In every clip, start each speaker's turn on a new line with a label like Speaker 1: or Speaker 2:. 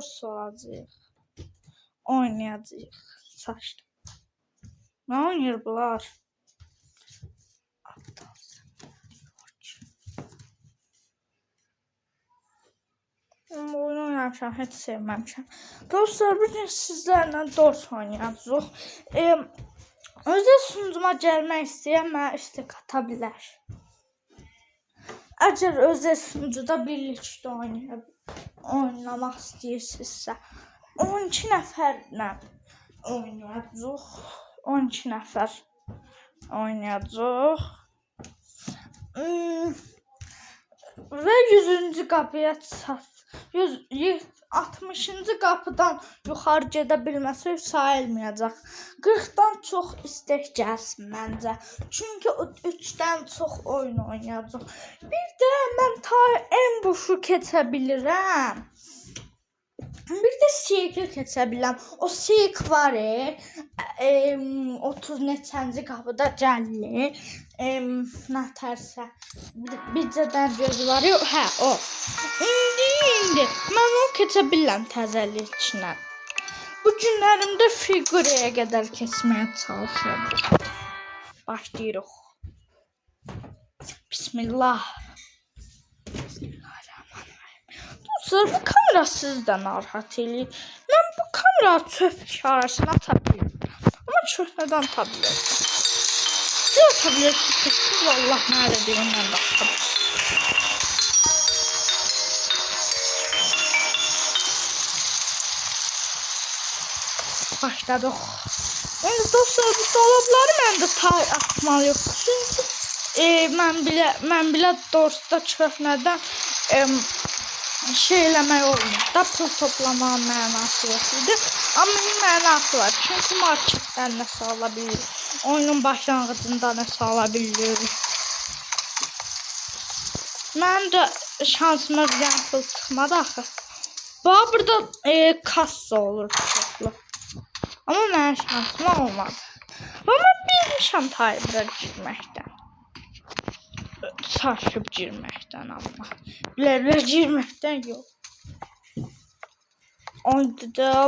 Speaker 1: dors olacaq. Oynayacağıq. Saçda. Ne oynayır bunlar? Ben bu oyunu oynamışam, heç sevməmişəm. Dostlar, bugün sizlərlə dors oynayacağıq. Özü sunucuma gəlmək istəyən mənə istek ata bilər. Əgər özü sunucuda birlikdə oynamaq istəyirsinizsə, 12 nəfərlə oynayacağıq. 12 nəfər oynayacağıq. Və 100-cü qapıya 60-cı qapıdan yuxarı gedə bilməsə sayılmayacaq. 40-dan çox istek gəlsin məncə. Çünki 3-dən çox oyun oynayacaq. Bir də mən en boşu keçə bilirəm. Bir də seyki keçə bilirəm. O seyk var 30 neçənci qapıda gəlir. Nə tərsə bircədən gözü var. Hə, o. İndi mən onu keçə bilirəm təzəliklə. Bu günlərimdə figuraya qədər keçməyə çalışıram. Başlayırıq. Bismillah. Dostlar, bu kamera sizi də narahat eləyir. Mən bu kamera çöp arasına ata bilirəm. Amma çöpədən ata bilirəm. Siz ata bilirsiniz. Siz vallah nələ deyim, mən də ata bilirəm. Başladıq. İndi dostlar, bu dolabları məndə atmalı yoxdur. Çünki mən bilə dorsda köhnədən şey eləmək olmur da, pul toplamağın mənası yoxdur. Amma mənası var. Çünki marketdən nəsə ala bilirik. Oyunun başlanğıcında nəsə ala bilirik. Mən də şansıma bir pul çıxmadı axı. Bax, burada kassa olur çoxlu. Amma mənim şansıma olmadı. Amma bilmişəm Taybirə girməkdən. Çaşıb girməkdən amma. Bilə girməkdən yox.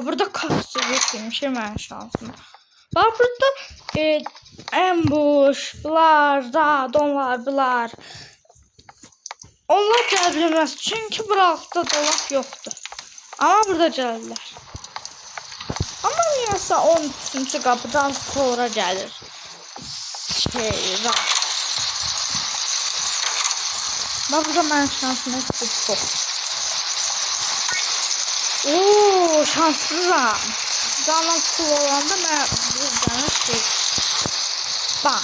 Speaker 1: Burada kassa yoxmuş mənim şansıma. Bax, burada ambush, bunlar, radonlar, bunlar. Onlar gələ bilməz. Çünki buraxda dolaq yoxdur. Amma burada gəlirlər. Amma niyəsə 13-cü qapıdan sonra gəlir. Bax, burada mənim şansım çox. Ooo, şanssızam. Canım pul olanda mən bir dənə bax.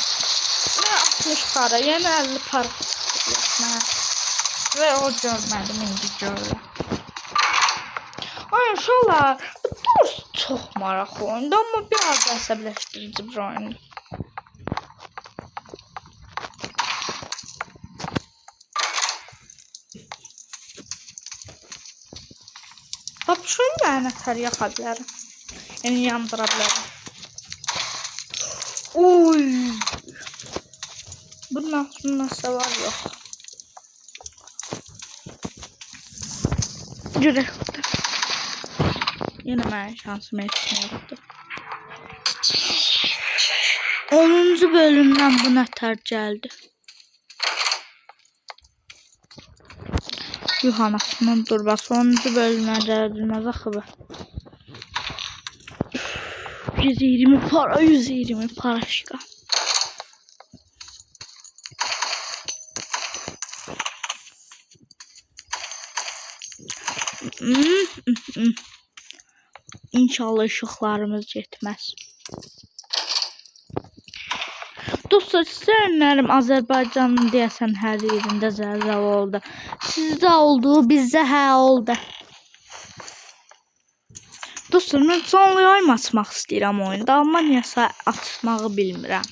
Speaker 1: Mən 60 para, yenə 50 para çıxdı. Və o görmədim, indi görürəm. Ay, uşaqlar, bu dors çox maraqlı oyundur, amma biraz da əsəbləşdirici bir oyundur. Bax, şunu lənətər yaxa bilərəm. Yəni, yandıra bilərəm. Oy! Bunun nəsə var, yox. Görək. Yine mən şansıma yetişməyibdir. 10-cu bölümdən bu nətər gəldi. Yuhanasının durbası 10-cu bölümdən gələ bilməz axı bu. 120 para, 120 paraşka. İnşallah ışıqlarımız getməz. Dostlar, sizlərim Azərbaycanın deyəsən hər yerində zəlzələ oldu. Sizdə oldu, bizdə hə oldu. Dostlar, mən canlı yayım açmaq istəyirəm oyunda, amma niyəsə açmağı bilmirəm.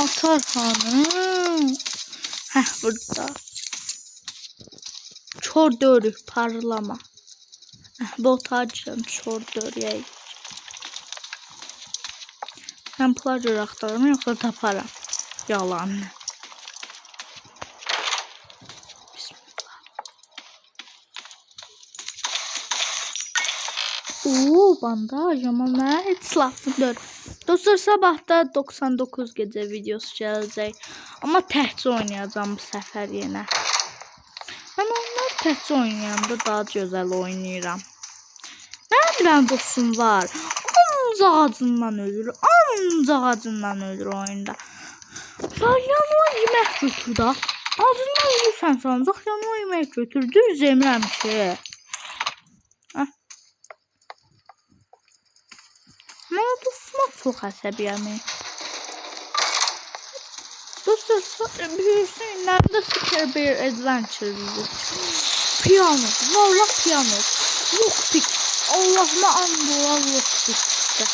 Speaker 1: Atar hanım. Heh, burada. Kör dörük parlama. Heh, Bot açacağım. Çordur yay. Mən plager axtarım, yoxsa taparam. Yalan. Bandaj ama mən heç lazım deyil. Dostlar, sabahda 99 gecə videosu gələcək. Amma təhcə oynayacağım bu səfər yenə. Mən onlar təhcə oynayanda daha gözəl oynayıram. Mənim bir dənə dostum var. Ancaq acından ölür oyunda. Yanıma yemək götür da. Acından ölürsən sancaq yanıma yemək götür. Düz yemirəm ki. Mən o dostuma çox əsəbiyəm. Dostlar, büyürsün günlərində Super Bear Adventure izləyir. Piyano, valla piyano. Lockpick. Allah'ıma and ola lockpick'də.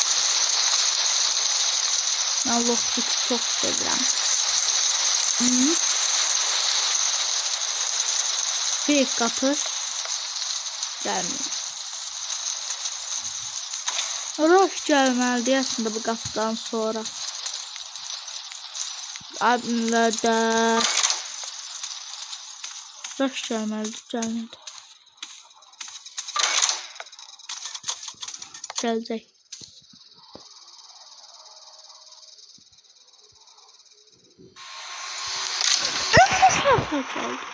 Speaker 1: Mən lockpick'i çox sevirəm. Bir qapı gəlmir. Rush gəlməlidir aslında bu qapıdan sonra. Adında Rush gəlməlidir. Gələcək. Nasıl gəldi?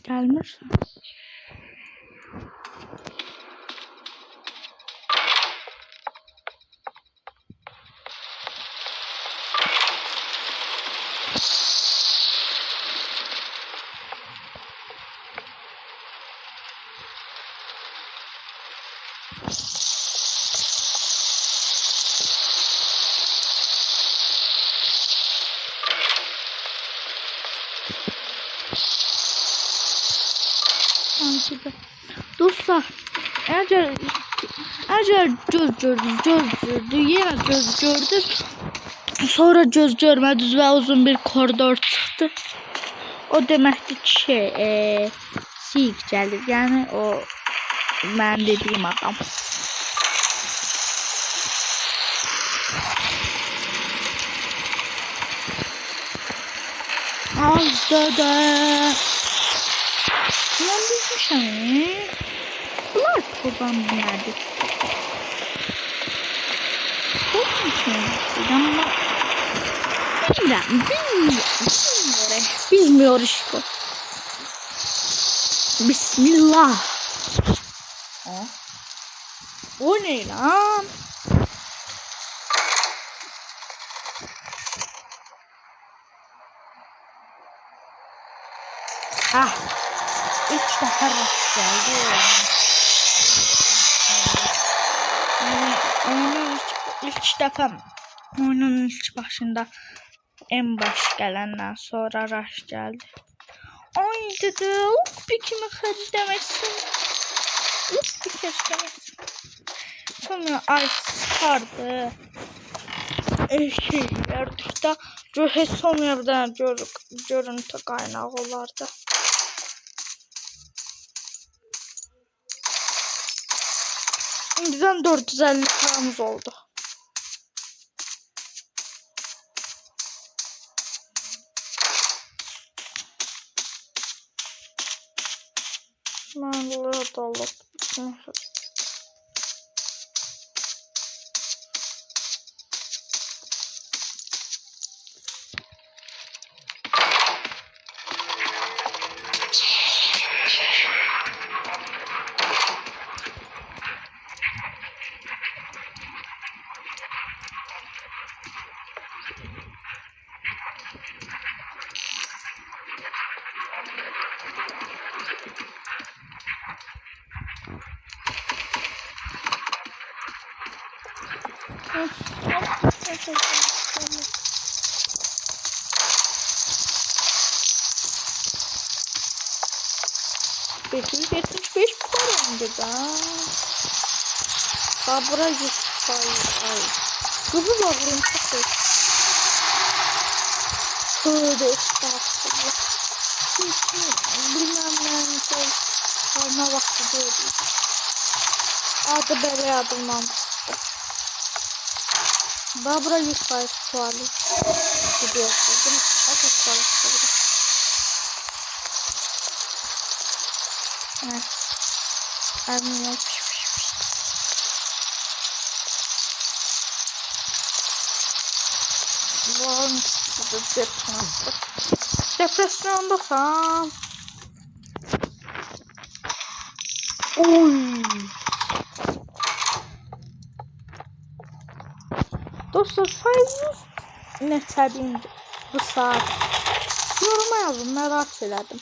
Speaker 1: Gelmiş. Dostlar, eğer göz gördü, yine göz gördü, sonra göz görmədiniz ve uzun bir koridor çıktı. O deməkdir ki, Sig gəlir, yani o mən dediyim adam. Azda. Ulan düşmüşəm. Bunlar kurban nerede? Bilmiyor işte. Bismillah. O ne lan? Ah. 3 defa rast geldi. İlk defa oyunun ilk başında en baş gelenden sonra rast geldi. Ay dedi, bir kimi xərcləməsin. Bir xərcləməsin. Sonra ay çıxardı. Şeylərdə heç sonra bir dənə görüntü qaynağı olardı. Bizden 450 paramız oldu. Ben buraya dalıp Belki 75 para önce ben. Babura 100 ay. Kızı babırım çok. Tövbe estağfurullah. Bilmem ne şey. Kalma vakti değil. Adı böyle adımdan çıktı. Babura 100 tuvalı. Gidiyor. O çok tuvalı. Evet. Almıyorum. Var mı? Depresyondasam. Oy. Dostlar sayınız ne tabii bu saat. Yoruma yazın, merak elədim.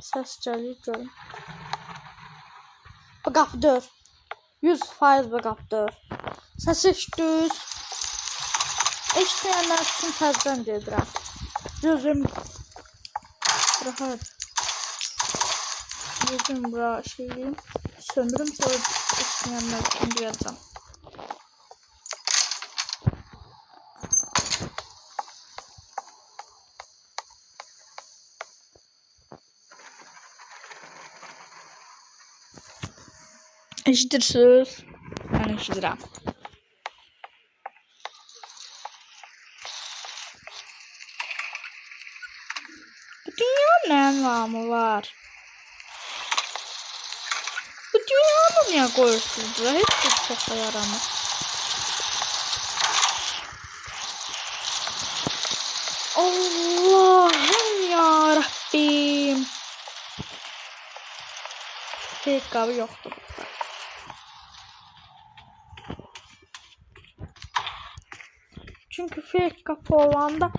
Speaker 1: Ses geliyor görün. Bu qapı dör. 100% bu qapı dör. Ses eşitdüz. Eşitməyənlər üçün təzdən gedirəm. Gözüm rahat. Gözüm bura şeyliyim. Söndürüm sonra eşitməyənlər üçün deyəcəm. Eşidirsiniz. Ben eşidirəm. Bu dünyanın ne anlamı var? Bu dünyanı niye koyuyorsunuz? Hiç bir şaka yaramaz. Allah'ım yarabbim. Tek kabı yoktu. Çünkü fake kapı olanda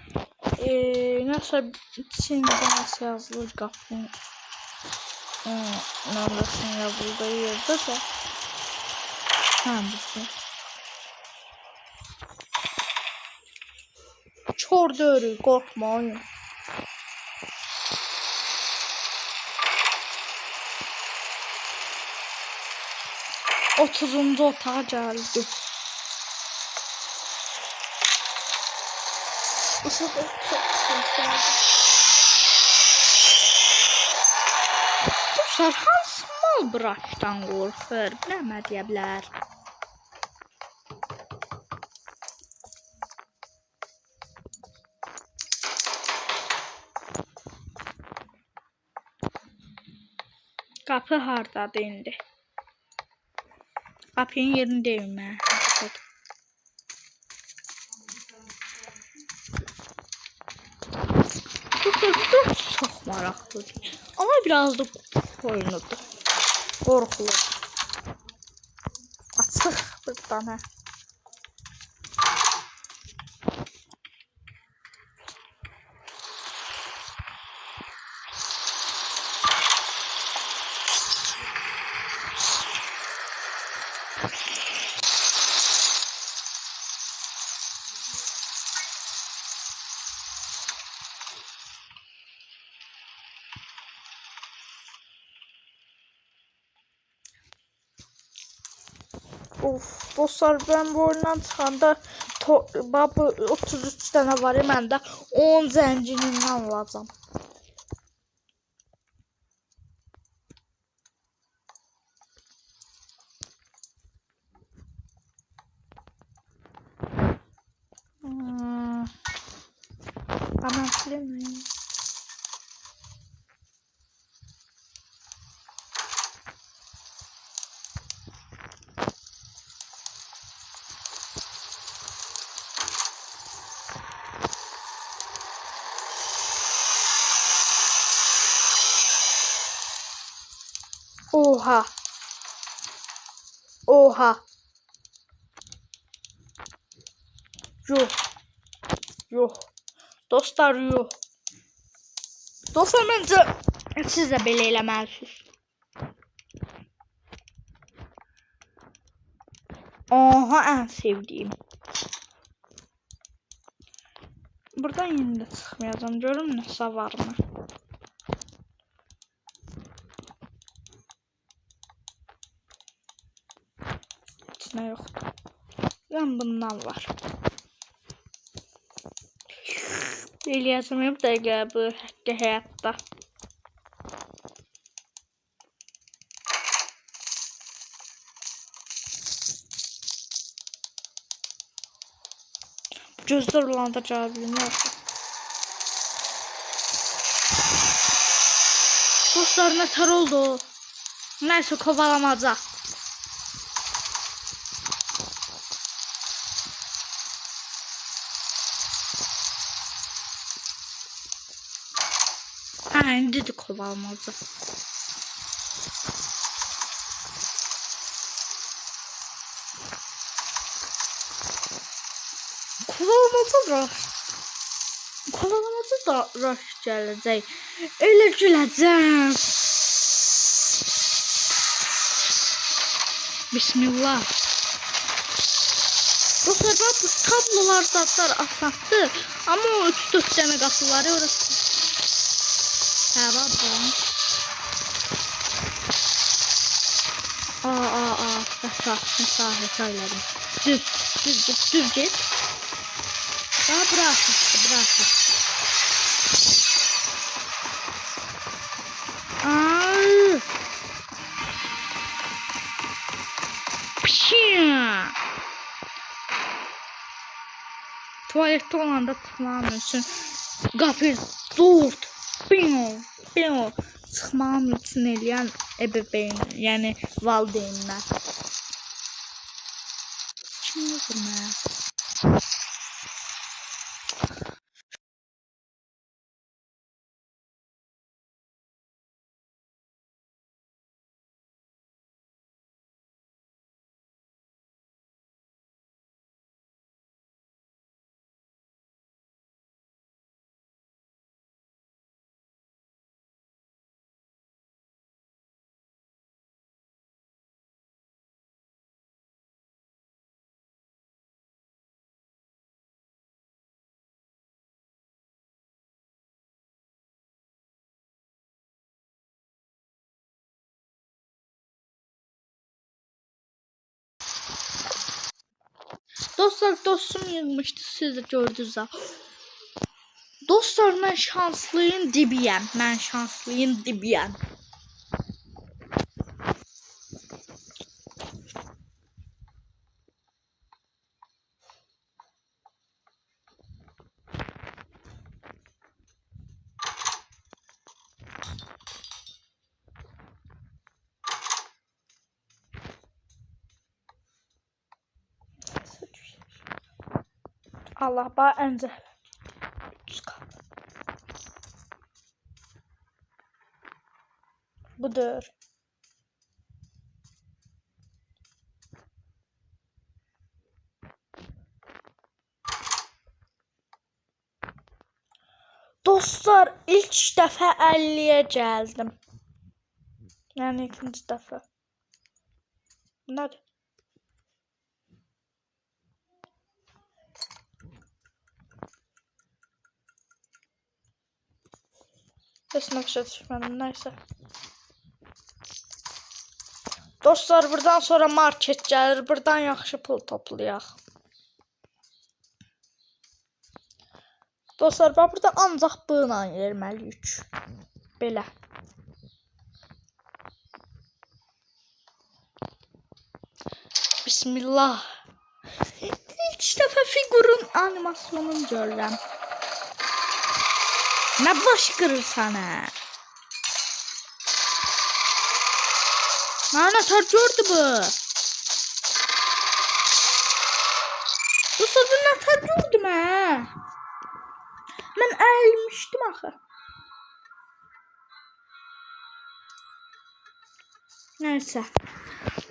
Speaker 1: nasıl içinde nasıl yazılır kapının numarasının yazıldığı yerde de bu. Çor dörü korkma oyun. Otuzuncu otağa geldi. Dostlar hansı mal bıraktan qorxur? Biləmə deyə bilər. Qapı hardadır indi? Qapının yerini deyim mən. Çok maraqlı. Ama biraz da oyunudur. Qorxulu. Açıq bir tane. Of dostlar ben bu oyundan çıxanda baba 33 tane var ya məndə 10 zəncinindən alacağım. Aman silmeyin. Oha. Oha. Yok. Yok. Dostlar yok. Dostlar bence siz de belə eləməlisiniz. Aha, en sevdiğim. Buradan yine de çıkmayacağım. Görüm neyse var mı? Hiç ne yoktu. Ben bundan var. Eləyəcəm da bu haqqı həyatda. Gözler olanda cevabını yaptım. Dostlar ne tar oldu. Neyse kovalamaca. Ha, indi de kovalamaca. Kovalamaca da rush gələcək. Elə güləcəm. Bismillah. Dostlar bak bu tablolar zatlar asattı. Ama o 3-4 tane kapı var ya orası. Ha bak bu. Mesafe söyledim. Düz git. Daha bırak. Tuvalette olanda çıkmam için qapı zor. Çıkmam için eləyən ebeveyn, yəni valideynlər. Kim yazır mənə? Dostlar dostum yığmışdı, siz de gördünüz ha. Dostlar ben şanslıyım dibiyəm. Allah bana ence. Budur. Dostlar ilk dəfə 50'ye gəldim. Yəni ikinci dəfə. Nədir? Resmen başa düşmədim, neyse. Dostlar buradan sonra market gəlir. Buradan yaxşı pul toplayaq. Dostlar bax burada ancaq bığla yerməliyik. Belə. Bismillah. İlk dəfə figurun animasyonunu görürəm. Nə baş qırırsan hə? Mənə tar gördü bu. Bu sözü nə tar gördüm hə? Mən əyilmişdim axı. Neyse.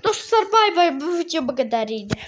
Speaker 1: Dostlar bay bay, bu video bu kadar iyiydi.